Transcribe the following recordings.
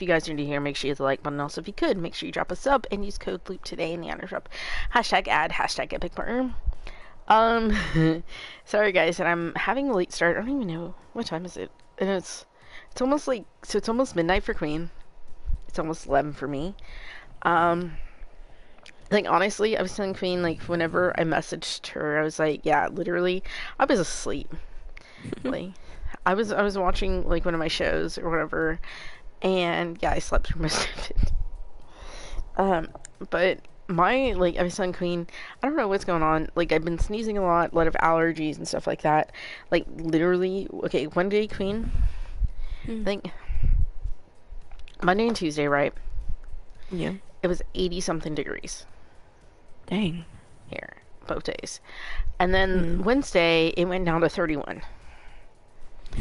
If you guys are new here, make sure you hit the like button. Also, if you could, make sure you drop a sub and use code LOOP today in the honor shop. Hashtag ad, hashtag epic partner. Sorry guys, and I'm having a late start. I don't even know what time is it. And it's almost like, so it's almost midnight for Queen. It's almost 11 for me. Like honestly, I was telling Queen, like whenever I messaged her, I was like, yeah, literally, I was asleep. Like, I was watching like one of my shows or whatever, and yeah, I slept through most of it. But I was telling Queen, I don't know what's going on. Like, I've been sneezing a lot of allergies and stuff like that. Like, literally, okay, one day, Queen, I think Monday and Tuesday, right? Yeah. It was 80 something degrees. Dang. Here, both days. And then Wednesday, it went down to 31.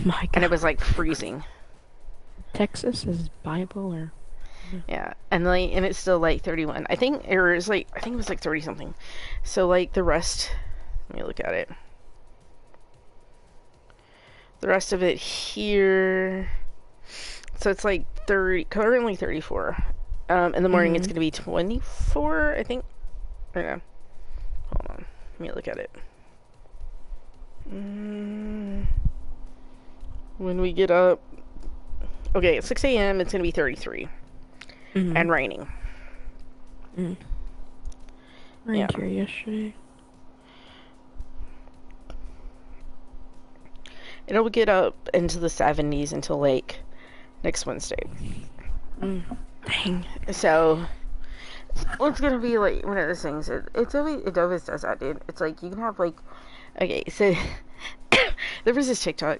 My God. And it was like freezing. Texas is bipolar. Yeah, and it's still like 31. I think it was like 30 something. So like the rest, let me look at it. The rest of it here, so it's like 30, currently 34. In the morning it's gonna be 24, I think. I don't know. Hold on, let me look at it. When we get up, okay, at 6 a.m. it's gonna be 33. And raining. Rained here yesterday. It'll get up into the 70s until like next Wednesday. Dang. So it's gonna be like one of those things. It always does that, dude. It's like you can have like, okay, so there was this TikTok.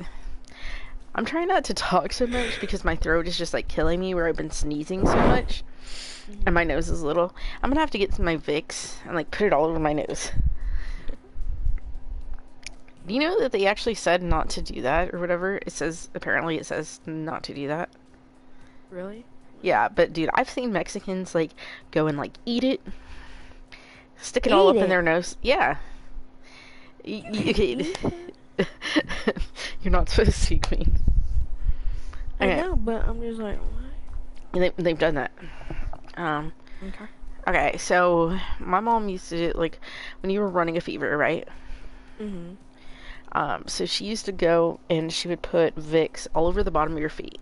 I'm trying not to talk so much because my throat is just like killing me where I've been sneezing so much. And my nose is little. I'm gonna have to get some of my Vicks and like put it all over my nose. Do you know that they actually said not to do that or whatever? Apparently it says not to do that. Really? Yeah, but dude, I've seen Mexicans like go and like eat it, stick it all up in their nose. Yeah. Okay. You're not supposed to, Queen. Okay. I know, but I'm just like, what? They've done that. Okay. Okay, so my mom used to do it, like, when you were running a fever, right? So she used to go and she would put Vicks all over the bottom of your feet.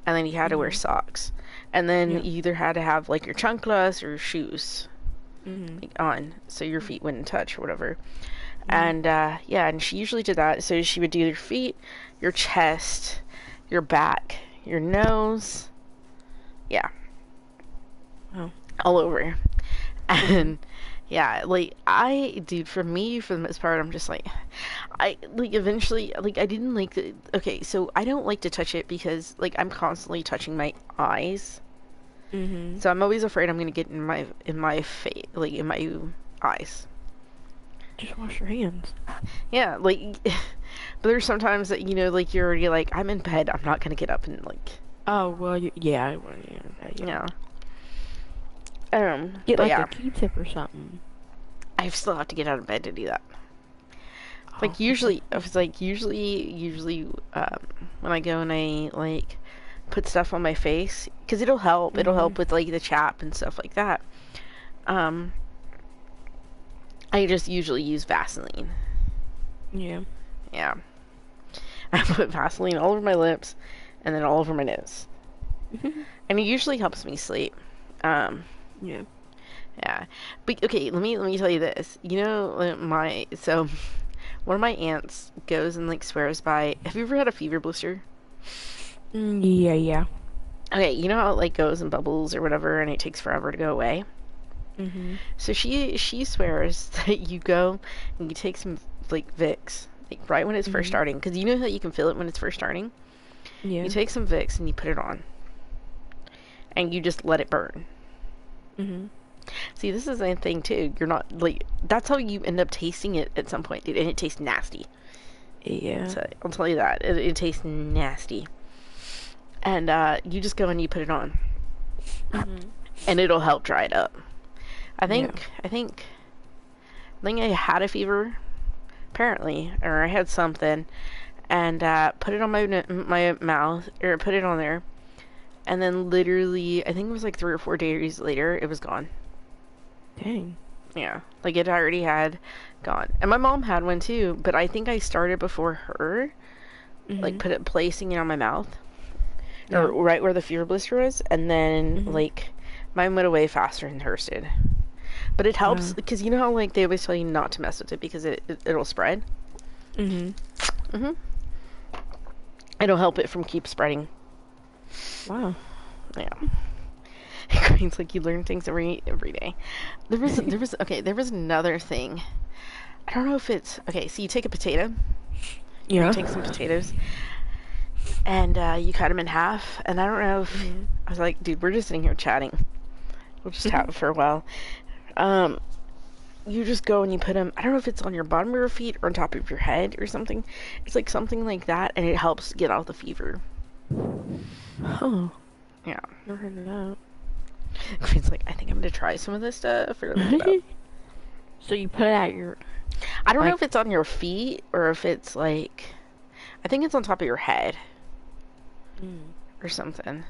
And then you had to wear socks. And then you either had to have, like, your chanclas or your shoes on, so your feet wouldn't touch or whatever. And, and she usually did that. So she would do your feet, your chest, your back, your nose. Yeah. Oh. All over. And, yeah, like, dude, for me, for the most part, I'm just like, eventually, like, I didn't like the, okay, so I don't like to touch it because, like, I'm constantly touching my eyes. So I'm always afraid I'm gonna get in my face, like, in my eyes. Just wash your hands. Yeah, like, but there's sometimes that, you know, like, you're already like, I'm in bed, I'm not gonna get up and, like... Oh, well, yeah. Get like a Q-tip or something. I still have to get out of bed to do that. Like, Oh, usually, I was like, usually, when I go and I, like, put stuff on my face, because it'll help with, like, the chap and stuff like that. I just usually use Vaseline. Yeah. Yeah. I put Vaseline all over my lips, and then all over my nose. And it usually helps me sleep. Yeah. Yeah. But, okay, let me tell you this. You know, so, one of my aunts goes and, like, swears by, have you ever had a fever blister? Yeah. Okay, you know how it, like, goes and bubbles or whatever, and it takes forever to go away? So she swears that you go and you take some, like, Vicks, like, right when it's first starting, because you know how you can feel it when it's first starting? Yeah. You take some Vicks and you put it on. And you just let it burn. See, this is the thing, too. You're not, like, that's how you end up tasting it at some point, dude, and it tastes nasty. Yeah. So, I'll tell you that. It tastes nasty. And, you just go and you put it on. And it'll help dry it up. I think I had a fever, apparently, or I had something, and, put it on my mouth, or put it on there, And then literally, I think it was like 3 or 4 days later, it was gone. Dang. Yeah, like it already had gone. And my mom had one too, but I think I started before her, like placing it on my mouth, or right where the fever blister was, and then like mine went away faster than hers did. But it helps because you know how like they always tell you not to mess with it because it'll spread. It'll help it from keep spreading. Wow. Yeah. It's like you learn things every day. There was another thing. I don't know if it's okay. So you take a potato. Yeah. You take some potatoes, and you cut them in half. And I don't know if I was like, dude, we're just sitting here chatting. We'll just chat for a while. You just go and you put them. I don't know if it's on your bottom of your feet or on top of your head or something. It's like something like that, and it helps get out the fever. Oh. Yeah. Never heard of that. Queen's like, I think I'm gonna try some of this stuff. Or look it up. So you put it at your... I don't know if it's on your feet or if it's like... I think it's on top of your head. Or something.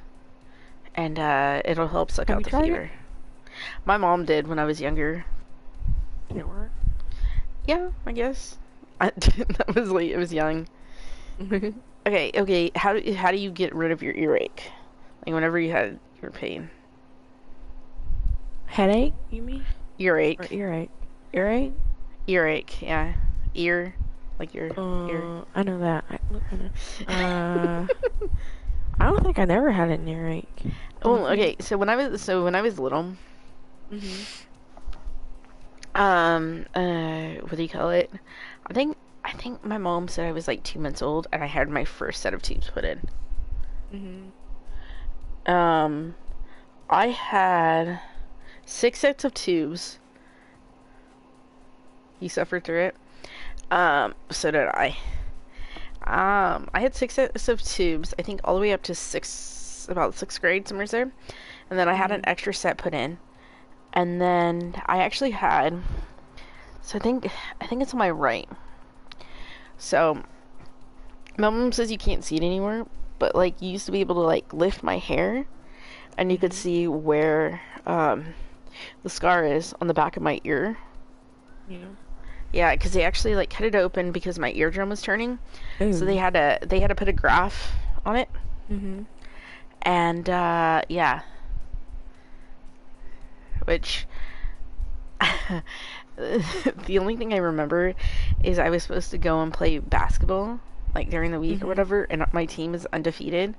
And it'll help suck out the fever. It? My mom did when I was younger. Did it work? Yeah, I guess. That was late. It was young. Okay. How do you get rid of your earache? Like whenever you had your pain. Headache, you mean? Earache. Or earache. Earache? Earache, yeah. Ear. Like your ear. I know that. I don't think I never had an earache. Oh, okay. So when I was little, what do you call it? I think my mom said I was like 2 months old and I had my first set of tubes put in. I had 6 sets of tubes. You suffered through it. So did I. I had 6 sets of tubes, I think all the way up to about 6th grade, somewhere there. And then I had an extra set put in. And then I actually had, so I think it's on my right. So, my mom says you can't see it anymore, but like you used to be able to like lift my hair and you could see where the scar is on the back of my ear. Yeah, because they actually like cut it open because my eardrum was turning. Ooh. So they had to put a graft on it. And yeah, which the only thing I remember is I was supposed to go and play basketball like during the week or whatever, and my team is undefeated.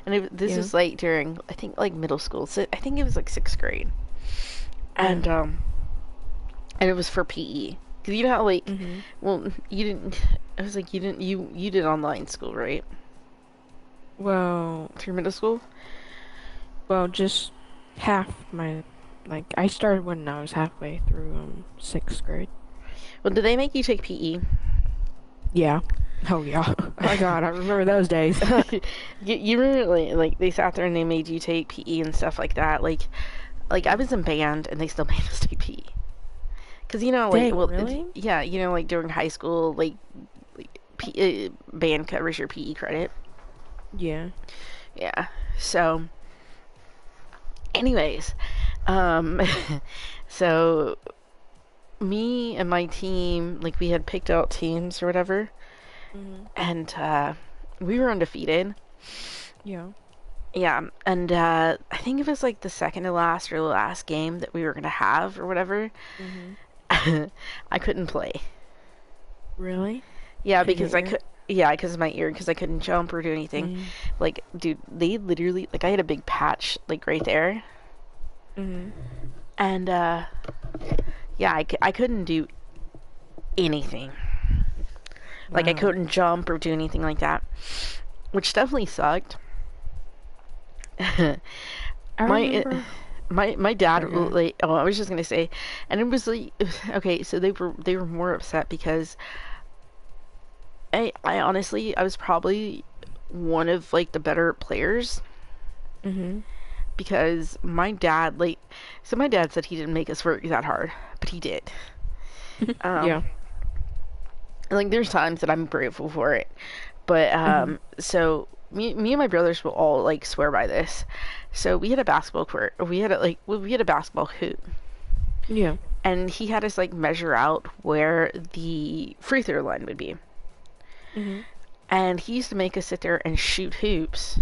And this was like during, I think, like middle school. So I think it was like 6th grade. And it was for PE. Because you know how like, well, you didn't, I was like, you did online school, right? Well, through middle school? Well, just half my, like, I started when I was halfway through 6th grade. Well, did they make you take PE? Yeah. Oh, yeah. Oh, my God, I remember those days. You remember, like, they sat there and they made you take PE and stuff like that. Like I was in band and they still made us take PE. Because, you know, like, dang, really? Yeah, you know, like, during high school, like band covers your PE credit. Yeah. Yeah. So, anyways, so me and my team, like, we had picked out teams or whatever, and we were undefeated. Yeah. Yeah, and I think it was like the second to last or the last game that we were gonna have or whatever. I couldn't play. Really? Yeah, because I could. Yeah, because of my ear, because I couldn't jump or do anything. Like, dude, they literally, like, I had a big patch, like, right there. And, yeah, I couldn't do anything. Like, I couldn't jump or do anything like that. Which definitely sucked. My dad, like, oh, I was just gonna say, and it was like, okay, so they were more upset because I honestly, I was probably one of, like, the better players. Because my dad, like, so my dad said he didn't make us work that hard, but he did. Yeah. Like, there's times that I'm grateful for it. But, so me and my brothers will all like swear by this. So we had a basketball court. We had a basketball hoop, Yeah. and he had us like measure out where the free throw line would be. Mhm. And he used to make us sit there and shoot hoops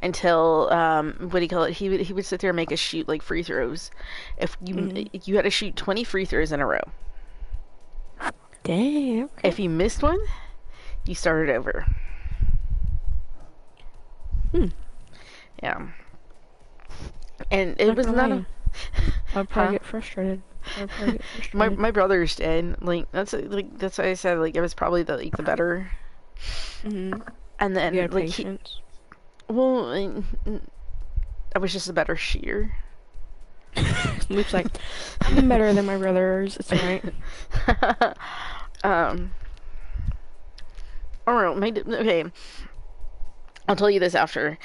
until what do you call it? He would sit there and make us shoot like free throws. If you had to shoot 20 free throws in a row. Dang. Okay. If you missed one, you started over. Hmm. Yeah. And it was not a... I'd probably get frustrated. My brothers did. Like that's why I said like it was probably the better. Mhm. And then You had like patience. well, I was just a better shooter. Luke's like, I'm better than my brothers. It's alright. Or okay. I'll tell you this after.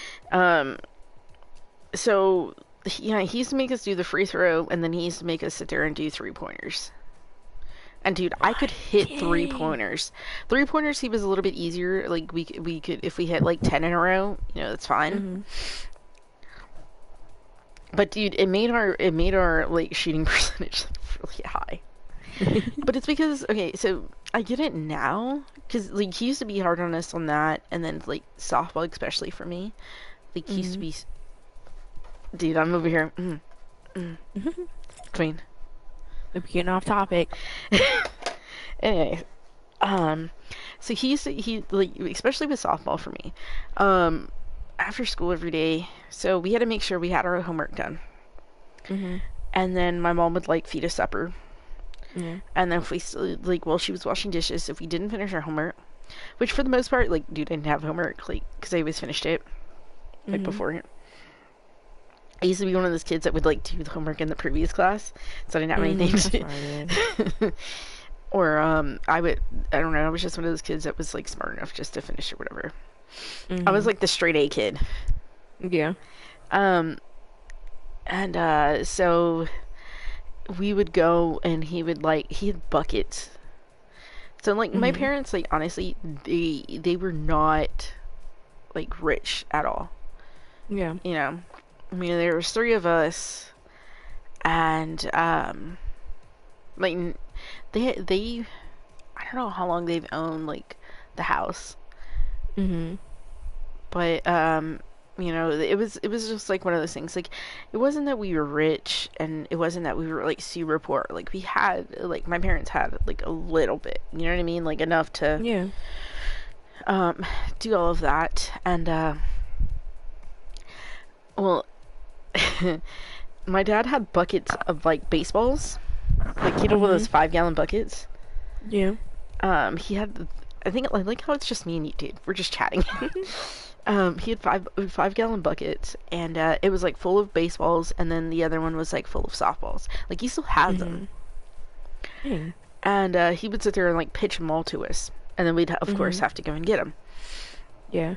So yeah, he used to make us do the free throw, and then he used to make us sit there and do 3-pointers. And dude, I could hit 3-pointers. 3-pointers, he was a little bit easier. Like we could if we hit like 10 in a row, that's fine. But dude, it made our like shooting percentage really high. But it's because okay, so I get it now because like he used to be hard on us on that, and then like softball especially for me, like he used to be. Dude, I'm over here. Queen. We're getting off topic. Anyway, so he like especially with softball for me, after school every day. So we had to make sure we had our homework done, and then my mom would like feed us supper. And then if we still, like, while she was washing dishes, if we didn't finish our homework, which for the most part, like, dude, I didn't have homework, like, because I always finished it, like, before. I used to be one of those kids that would, like, do the homework in the previous class, so I didn't have anything to... Or, I don't know, I was just one of those kids that was, like, smart enough just to finish it, whatever. I was, like, the straight A kid. Yeah. So... we would go and he had buckets. So like my parents, like honestly, they were not like rich at all. Yeah. I mean there was 3 of us, and like they I don't know how long they've owned like the house. But it was just like one of those things. Like, it wasn't that we were rich, and it wasn't that we were like super poor. Like, we had like my parents had like a little bit. You know what I mean? Like enough to do all of that. And well, my dad had buckets of like baseballs, like one of those 5-gallon buckets. Yeah. He had. I think I like how it's just me and you, dude. We're just chatting. He had 5-gallon buckets, and it was like full of baseballs, and then the other one was like full of softballs. Like he still has them. And he would sit there and like pitch them all to us, and then we'd of course have to go and get them. Yeah.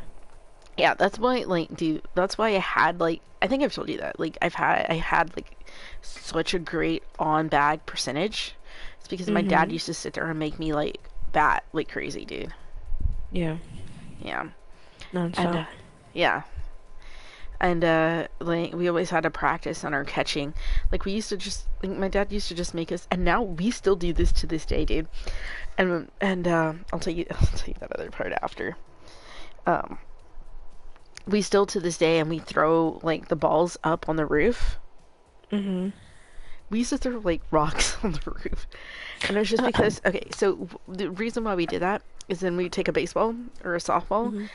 Yeah, that's why like, dude, that's why I had like, I think I've told you that, like I had like such a great on bag percentage. It's because my dad used to sit there and make me like bat like crazy, dude. Yeah. Yeah. Non-stop. And, yeah. And like we always had to practice on our catching. Like we used to just, like, my dad used to just make us, and now we still do this to this day, dude. And I'll tell you that other part after. We still to this day, and we throw like the balls up on the roof. We used to throw like rocks on the roof, and it was just because okay, so the reason why we did that is then we'd take a baseball or a softball,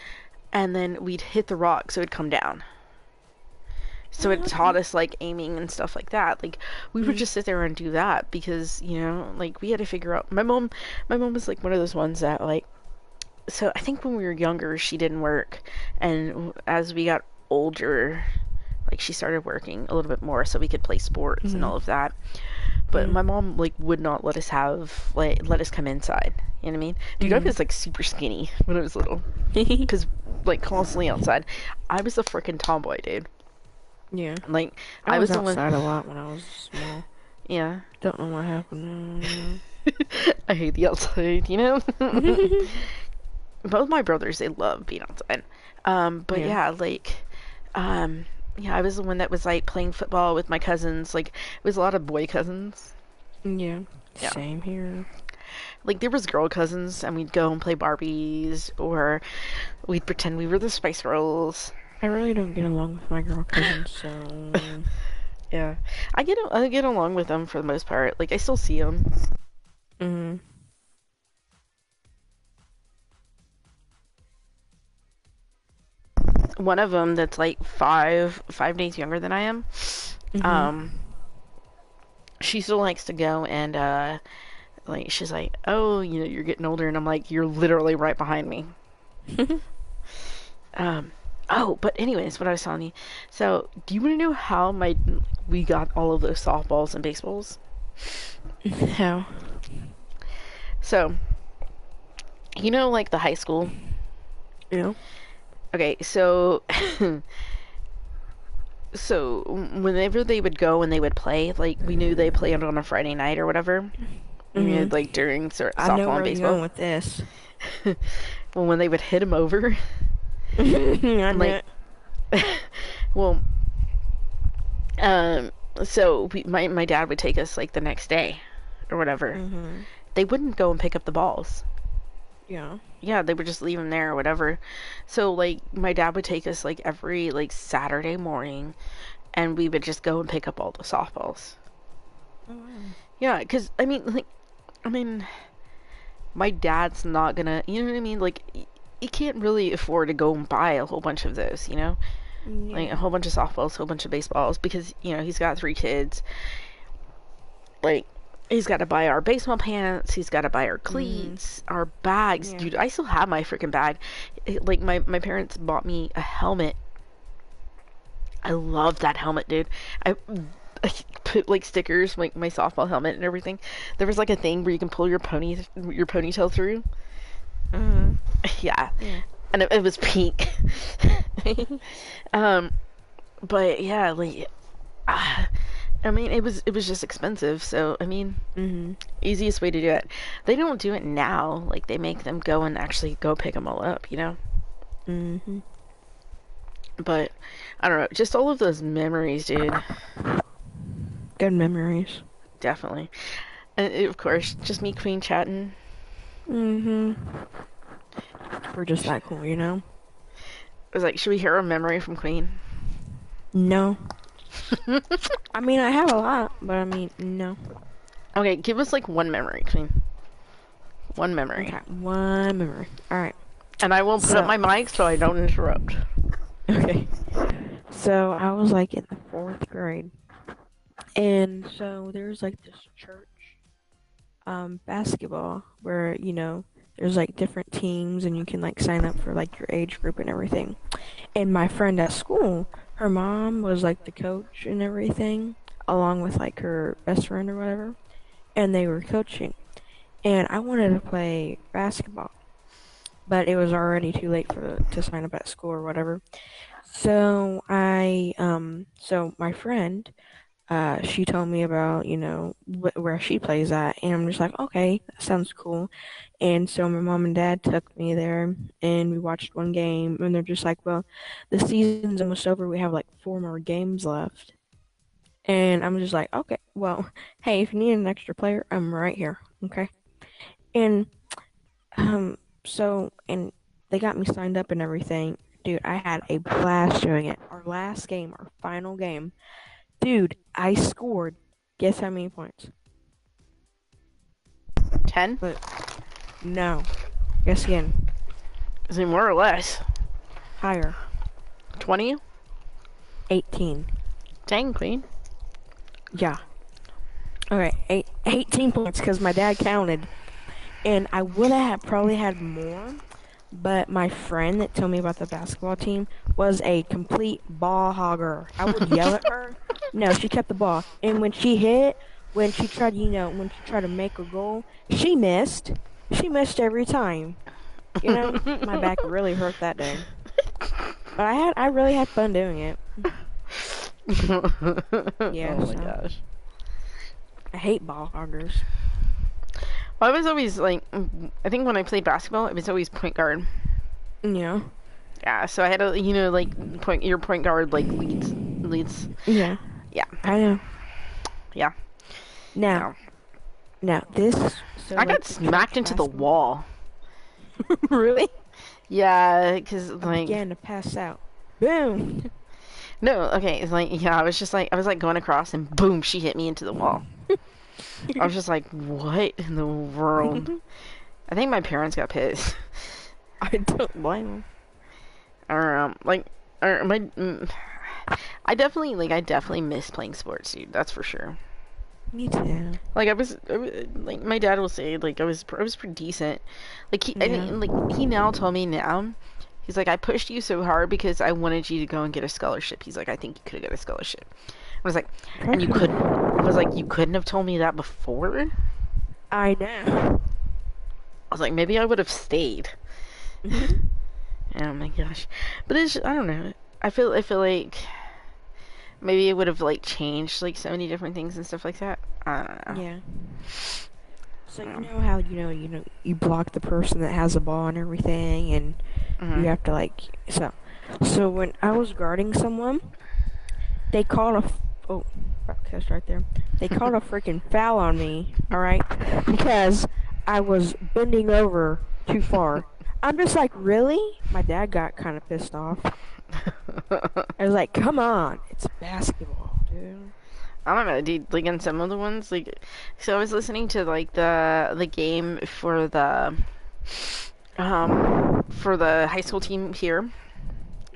and then we'd hit the rock so it'd come down. So it taught us like aiming and stuff like that. Like we would just sit there and do that because like we had to figure out. My mom was like one of those ones that like. So I think when we were younger, she didn't work, and as we got older, like she started working a little bit more so we could play sports and all of that. But my mom like would not let us let us come inside. You know what I mean? Dude, I was like super skinny when I was little because like constantly outside. I was a freaking tomboy, dude. Yeah. Like I was outside a lot when I was small. Yeah. Don't know what happened. I hate the outside, both my brothers, they love being outside. But Yeah. yeah, like, yeah, I was the one that was like playing football with my cousins. Like, it was a lot of boy cousins. Yeah. Yeah. Same here. Like, there was girl cousins, and we'd go and play Barbies, or we'd pretend we were the Spice Girls. I really don't get along with my girl cousins, so Yeah, I get along with them for the most part. Like, I still see them. mhm. One of them that's like five days younger than I am. Mhm. Um, she still likes to go and like she's like, oh, you know, you're getting older, and I'm like, you're literally right behind me. Um, oh, but anyways, what I was telling you. So, do you want to know how my we got all of those softballs and baseballs? How? So, you know, like the high school. Yeah. Okay, so so whenever they would go and they would play, like we knew they played on a Friday night or whatever. You know, Mhm. like during I know softball and where you're baseball. going with this. Well, when they would hit him over, I knew like, it. well, um, so my dad would take us like the next day or whatever. Mhm. They wouldn't go and pick up the balls. Yeah. Yeah, they would just leave them there or whatever. So like my dad would take us like every like Saturday morning, and we would just go and pick up all the softballs. Oh, wow. Yeah, because I mean, my dad's not gonna, you know what I mean? Like, he can't really afford to go and buy a whole bunch of those, you know? Like, a Yeah. whole bunch of softballs, a whole bunch of baseballs, because, you know, he's got 3 kids. Like, he's got to buy our baseball pants, he's got to buy our Mhm. cleats, our bags. Yeah. Dude, I still have my freaking bag. Like, my parents bought me a helmet. I love that helmet, dude. I put like stickers, like my softball helmet and everything. There was like a thing where you can pull your ponytail through. Mhm. Yeah, Yeah. and it was pink. um, but yeah, like, ah, I mean, it was just expensive. So I mean, mhm. easiest way to do it. They don't do it now. Like they make them go and actually go pick them all up, you know. Mhm. But I don't know, just all of those memories, dude. Good memories. Definitely, and of course, just me, Queen, chatting. Mhm. We're just that cool, you know? I was like, should we hear a memory from Queen? No. I mean, I have a lot, but I mean, no. Okay, give us like one memory, Queen. One memory. Okay, one memory. All right. And I will put up So, my mic so I don't interrupt. okay. So I was like in the fourth grade, and so there's like this church basketball where there's like different teams and you can like sign up for like your age group and everything. And my friend at school, her mom was like the coach and everything, along with like her best friend or whatever, and they were coaching. And I wanted to play basketball, but it was already too late to sign up at school or whatever. So so my friend, she told me about, where she plays at, and I'm just like, okay, that sounds cool. And so my mom and dad took me there, and we watched one game, and they're just like, well, the season's almost over. We have like 4 more games left. And I'm just like, okay, well, hey, if you need an extra player, I'm right here. Okay. And um, and they got me signed up and everything. Dude, I had a blast doing it. Our last game, our final game. Dude, I scored. Guess how many points? 10? But no. Guess again. Is it more or less? Higher. 20? 18. Dang, Queen. Yeah. Okay, 18 points because my dad counted. And I would have probably had more, but my friend that told me about the basketball team was a complete ball hogger. I would yell at her. No, she kept the ball. And when she tried, when she tried to make a goal, she missed. She missed every time. My back really hurt that day. But I really had fun doing it. Yeah, Oh my so gosh. I hate ball hoggers. Well, I was always like, I think when I played basketball, it was always point guard. Yeah. Yeah, so I had to, like your point guard like leads. Yeah. Yeah, I know. yeah. Now, No, now this. So I got like the smacked trash into the basketball. wall. Really? Yeah, because I like began to pass out. Boom. no, okay, it's like yeah, I was like going across and boom, she hit me into the wall. I was just like, what in the world? I think my parents got pissed. I don't blame him. Or like, or my, I definitely miss playing sports, dude. That's for sure. Me too. Like like my dad will say, like I was pretty decent. Like I Yeah. think, like he now told me now, he's like, I pushed you so hard because I wanted you to go and get a scholarship. He's like, I think you could have got a scholarship. I was like, and you couldn't. I was like, you couldn't have told me that before. I know. I was like, maybe I would have stayed. Mhm. Oh my gosh, but it's I don't know. I feel like maybe it would have like changed like so many different things and stuff like that. I don't know. Yeah. So I you don't know. know how you block the person that has the ball and everything, and you Mhm. have to like so when I was guarding someone, they called oh broadcast right there. They called a freaking foul on me. All right, because I was bending over too far. I'm just like, really? My dad got kind of pissed off. I was like, come on, it's basketball, dude. I don't know, dude. Like in some of the ones, like so I was listening to like the game for the high school team here,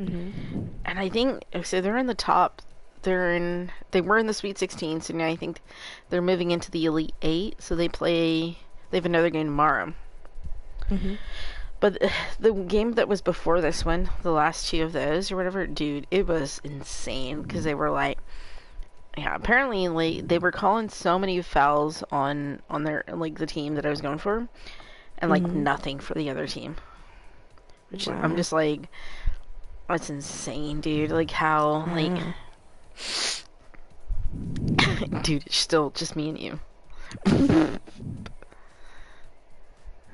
Mhm. and I think so they're in the top. They were in the Sweet 16, so now I think they're moving into the Elite Eight. So they have another game tomorrow. Mhm. But the game that was before this one, the last two of those or whatever, dude, it was insane because they were like, yeah, apparently like they were calling so many fouls on their like the team that I was going for, and like Mhm. nothing for the other team. Which I'm Wow. just like, that's insane, dude. Like how like, Wow. dude, it's still just me and you.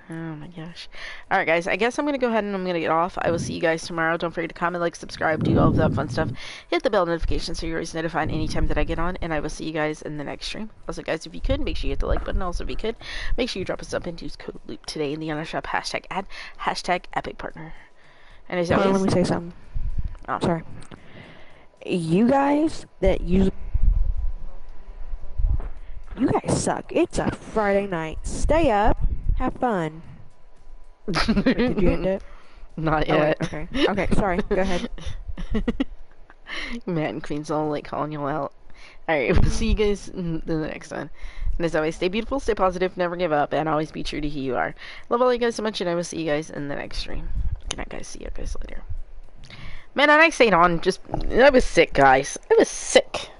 Oh my gosh. Alright, guys, I guess I'm going to go ahead and I'm going to get off. I will see you guys tomorrow. Don't forget to comment, like, subscribe, do all of that fun stuff. Hit the bell notification so you're always notified anytime that I get on, and I will see you guys in the next stream. Also, guys, if you could, make sure you hit the like button. Also, if you could, make sure you drop us up and use code LOOP today in the honor shop hashtag ad, hashtag epic partner. And as Hold on, let always, me say something. oh, Sorry. You guys that use you guys suck. It's a Friday night. Stay up, have fun. Or did you end it? not Oh wait, yet. okay. Okay, sorry. Go ahead. Man, Queen's all like calling you out. Alright, we'll see you guys in the next one. And as always, stay beautiful, stay positive, never give up, and always be true to who you are. Love all you guys so much, and I will see you guys in the next stream. Good night, guys. See you guys later. Man, I stayed on. I was sick, guys. I was sick.